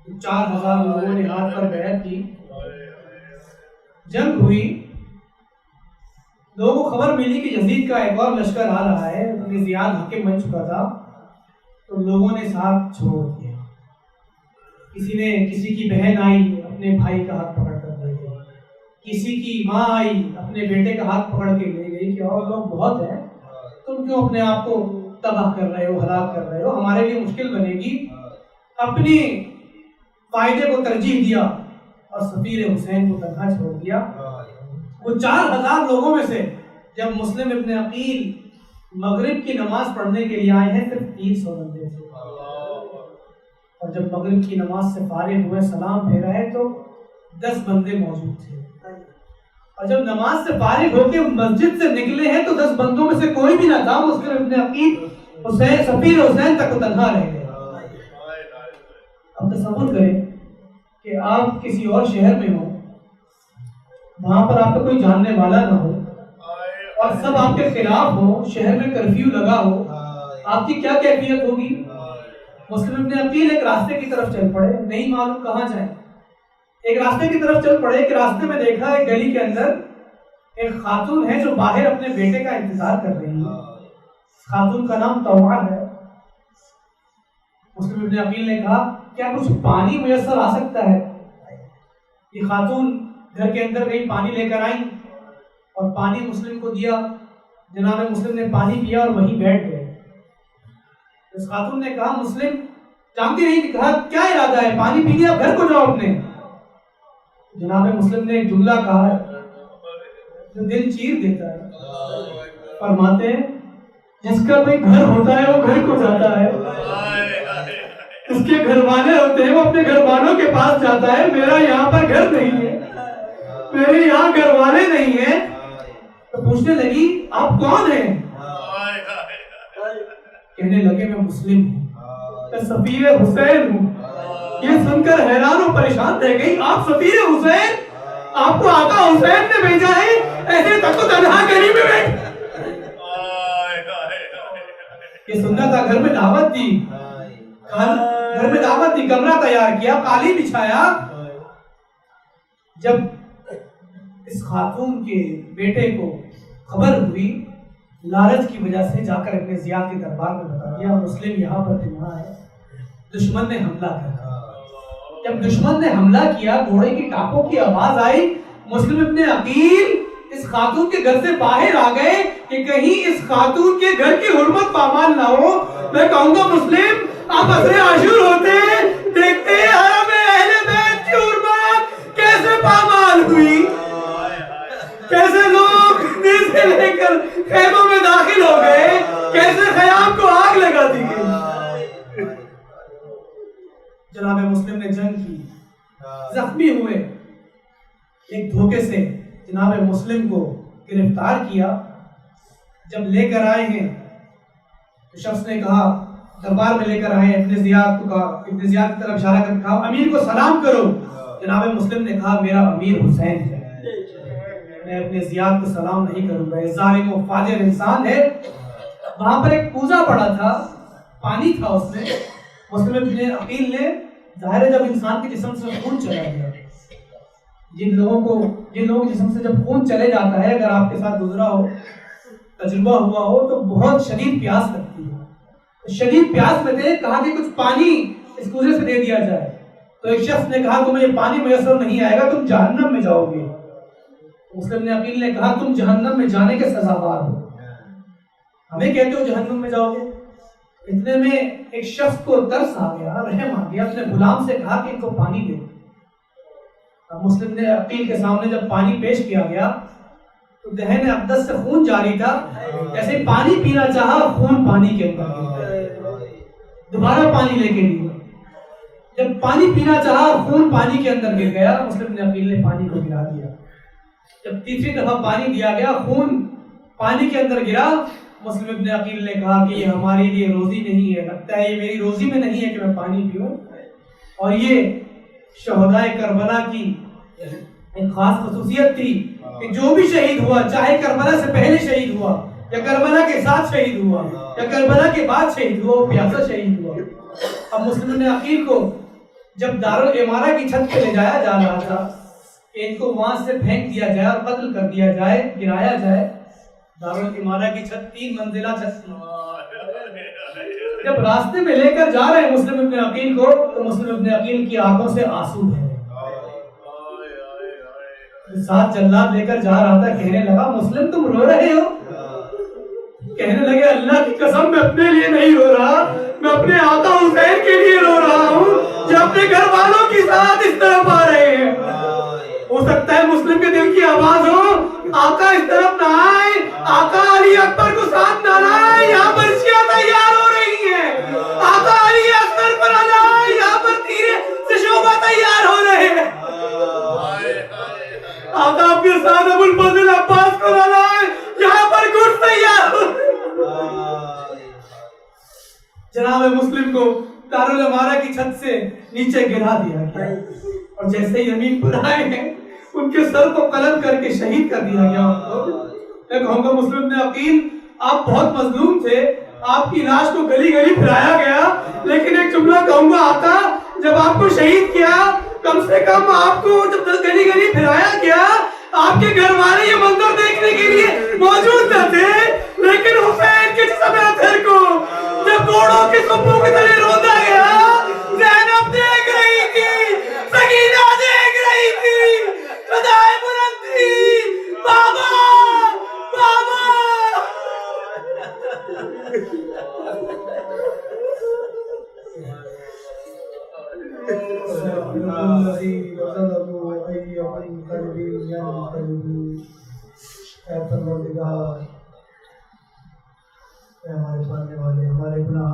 تو 4000 لوگوں نے ہاتھ پر بیعت کی، جنگ ہوئی، لوگوں کو خبر ملی کہ یزید کا ایک اور لشکر آ رہا ہے، ابن زیاد حاکم بن چکا تھا، تو لوگوں نے ساتھ چھوڑ دیا۔ کسی کی بہن آئی اپنے بھائی کا ہاتھ پکڑ کر لے گئی، کسی کی ماں آئی اپنے بیٹے کا ہاتھ پکڑ کے لے گئی کہ اور لوگ بہت ہیں، تم کیوں اپنے آپ کو تباہ کر رہے ہو، ہلاک کر رہے ہو، ہمارے لیے مشکل بنے گی۔ اپنی فائدے کو ترجیح دیا اور سفیر حسین کو تنہا چھوڑ دیا۔ وہ 4000 لوگوں میں سے جب مسلم ابن عقیل مغرب کی نماز پڑھنے کے لیے آئے ہیں صرف 300 بندے تھے، اور جب مغرب کی نماز سے فارغ ہوئے سلام پھیرا ہے تو 10 بندے موجود تھے، اور جب نماز سے فارغ ہو کے مسجد سے نکلے ہیں تو 10 بندوں میں سے کوئی بھی نہ تھا۔ مسلم ابن عقیل حسین سفیر حسین تک وہ تنہا رہ گئے۔ اب تصور کریں کہ آپ کسی اور شہر میں ہو، وہاں پر آپ کا کوئی جاننے والا نہ ہو اور سب آپ کے خلاف ہو، شہر میں کرفیو لگا ہو، آپ کی کیا کیفیت ہوگی؟ مسلم ابن عقیل ایک راستے کی طرف چل پڑے، نہیں معلوم کہاں جائیں، ایک راستے کی طرف چل پڑے کہ راستے میں دیکھا ایک گلی کے اندر ایک خاتون ہے جو باہر اپنے بیٹے کا انتظار کر رہی ہے۔ خاتون کا نام توار ہے۔ مسلم ابن عقیل نے کہا کیا کچھ پانی میسر آ سکتا ہے؟ یہ خاتون گھر کے اندر گئی، پانی لے کر آئی اور پانی مسلم کو دیا۔ جناب مسلم نے پانی پیا اور وہیں بیٹھ گئے۔ اس خاتون نے کہا مسلم جانتی نہیں کہ کہا کیا ارادہ ہے، پانی پی لیا گھر کو جاؤ اپنے۔ جناب مسلم نے ایک جملہ کہا ہے جو دل چیر دیتا ہے، فرماتے ہیں جس کا کوئی گھر ہوتا ہے وہ گھر کو جاتا ہے، اس کے گھر والے ہوتے ہیں وہ اپنے گھر والوں کے پاس جاتا ہے۔ میرا یہاں پر گھر نہیں ہے، میرے یہاں گھر والے نہیں ہیں۔ تو پوچھنے لگی آپ کون ہیں؟ کہنے لگے میں مسلم ہوں، میں سفیر حسین ہوں۔ یہ سن کر حیران و پریشان رہ گئی، آپ سفیر حسین، آپ کو آقا حسین نے بھیجا ہے، ایسے تک تو تنہا گلی میں بیٹھ۔ یہ سننا تھا، گھر میں دعوت دی، گھر میں دعوت دی، کمرہ تیار کیا، قالی بچھایا۔ جب اس خاتون کے بیٹے کو خبر ہوئی، لالچ کی وجہ سے جا کر ابن زیاد کے دربار میں بتا دیا مسلم یہاں پر تنہا ہے، دشمن نے حملہ کیا۔ جب دشمن نے حملہ کیا، گھوڑے کی ٹاپوں کی آواز آئی، مسلم ابن عقیل اس خاتون کے گھر سے باہر آ گئے کہ کہیں اس خاتون کے گھر کی حرمت پامال نہ ہو۔ میں کہوں گا مسلم آپ عصر عاشور ہوتے ہیں، دیکھتے ہیں حرم اہل بیت کی حرمت کیسے پامال ہوئی، کیسے لوگ نیزے لے کر خیموں میں داخل ہو گئے، کیسے خیام کو آگ لگا دی گئی۔ جناب مسلم نے جنگ کی، زخمی ہوئے، ایک دھوکے سے جناب مسلم کو گرفتار کیا۔ جب لے کر آئے ہیں تو شخص نے کہا، دربار میں لے کر آئے، ابن زیاد کو کہا، ابن زیاد کی طرف اشارہ کر کہا امیر کو سلام کرو۔ جناب مسلم نے کہا میرا امیر حسین ہے، میں اپنے زیاد کو سلام نہیں کروں گا، یہ ظالم و فاجر انسان ہے۔ وہاں پر ایک کوزہ پڑا تھا، پانی تھا اس میں۔ مسلم ابن عقیل نے، ظاہر ہے جب انسان کے جسم سے خون چلا گیا، جن لوگوں کے جسم سے جب خون چلے جاتا ہے، اگر آپ کے ساتھ گزرا ہو، تجربہ ہوا ہو، تو بہت شدید پیاس لگتی ہے۔ شدید پیاس میں تھے، کہا کہ کچھ پانی اس کوزے سے دے دیا جائے۔ تو ایک شخص نے کہا تمہیں یہ پانی میسر نہیں آئے گا، تم جہنم میں جاؤ گے۔ مسلم ابن عقیل نے کہا تم جہنم میں جانے کے سزاوار ہو، ہمیں کہتے ہو جہنم میں جاؤ گے؟ اتنے میں ایک شخص کو ترس آ گیا، رحم آ گیا، اپنے غلام سے کہا کہ ان کو پانی دے۔ اب مسلم نے عقیل کے سامنے جب پانی پیش کیا گیا تو دہن اقدس سے خون جاری تھا، جیسے پانی پینا چاہا خون پانی کے اندر گیا، دوبارہ پانی لے کے لیا، جب پانی پینا چاہا خون پانی کے اندر گر گیا۔ مسلم نے عقیل نے پانی کو گرا دیا، جب تیسری دفعہ پانی دیا گیا خون پانی کے اندر گرا۔ مسلم ابن عقیل نے کہا کہ یہ ہمارے لیے روزی نہیں ہے، لگتا ہے یہ میری روزی میں نہیں ہے کہ میں پانی پیوں۔ اور یہ شہدائے کربلا کی ایک خاص خصوصیت تھی کہ جو بھی شہید ہوا، چاہے کربلا سے پہلے شہید ہوا یا کربلا کے ساتھ شہید ہوا یا کربلا کے بعد شہید ہوا، وہ پیاسا شہید ہوا۔ اب مسلم ابن عقیل کو جب دارالامارہ کی چھت پہ لے جایا جا رہا تھا کہ ان کو وہاں سے پھینک دیا جائے اور قتل کر دیا جائے، گرایا جائے، دارالامارہ کی چھت 3 منزلہ چھت تھی۔ جب راستے میں لے کر جا رہے ہیں مسلم ابن عقیل کو، تو مسلم ابن عقیل کی آنکھوں سے آنسو ہے۔ ساتھ جلاد لے کر جا رہا تھا، کہنے لگا مسلم تم رو رہے ہو؟ کہنے لگے اللہ کی قسم میں اپنے لیے نہیں رو رہا، میں اپنے آقا حسین کے لیے رو رہا ہوں جو اپنے گھر والوں کے ساتھ اس طرف آ رہے ہیں۔ ہو سکتا ہے مسلم کے دل کی آواز ہو، آقا اس طرف نہ آئے، آقا علی اکبر کو ساتھ نہ لائے، یہاں پر شیعہ تیار ہو رہی ہیں، آقا علی اکبر پر نہ لائے، یہاں پر تیرے سے شعبہ تیار ہو رہے ہیں، آقا اپنے ساتھ ابو الفضل عباس کو نہ لائے، یہاں پر گھڑ تیار ہو رہے ہیں۔ جناب مسلم کو دارالامارہ کی چھت سے نیچے گرا دیا گیا، اور جیسے ہی زمین پر آئے ہیں ان کے سر کو قلم کر کے شہید کر دیا گیا۔ میں کہوں گا مسلم ابن عقیل آپ بہت مظلوم تھے، آپ کی لاش کو گلی گلی پھرایا گیا، لیکن ایک جملہ کہوں گا آقا، جب آپ کو شہید کیا کم سے کم آپ کو جب گلی گلی پھرایا گیا، آپ کے گھر والے یہ منظر دیکھنے کے لیے موجود نہ تھے، لیکن حسین کے جسم اطہر کو جب گھوڑوں کے سبوں کی طرح روندا گیا، زینب دیکھ رہی تھی، سکینہ دیکھ رہی تھی، صدائے بلند تھی، بابا بابا۔ ہمارے پڑھنے والے ہمارے گناہ